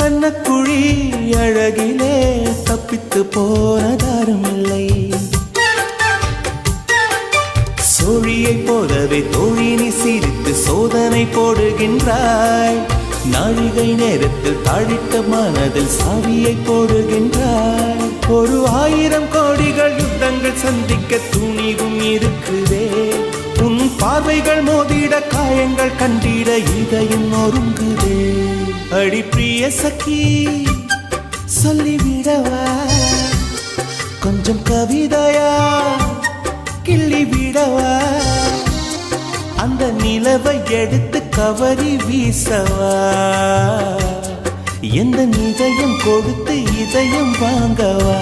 கண்ணக்குழி அழகிலே தப்பித்து போனதாருமில்லை. சோழியை போலவே தோழினி சிரித்து சோதனை போடுகின்றாய். நாழிகை நேரத்தில் தாழிட்ட மனதில் சாவியை போடுகின்றாய். 1000 கோடிகள் யுத்தங்கள் சந்திக்க துணிவும் இருக்குதே. உன் பார்வைகள் மோதிட காயங்கள் கண்டிட இதயம் நொறுங்குதே. அடி பிரிய சखी சொல்லிவிடவா கொஞ்சம் கவிதையா கிள்ளி விடவா. அந்த நிலவை எடுத்து கவரி வீசவா. எந்த இதயம் கொடுத்து இதயம் வாங்கவா.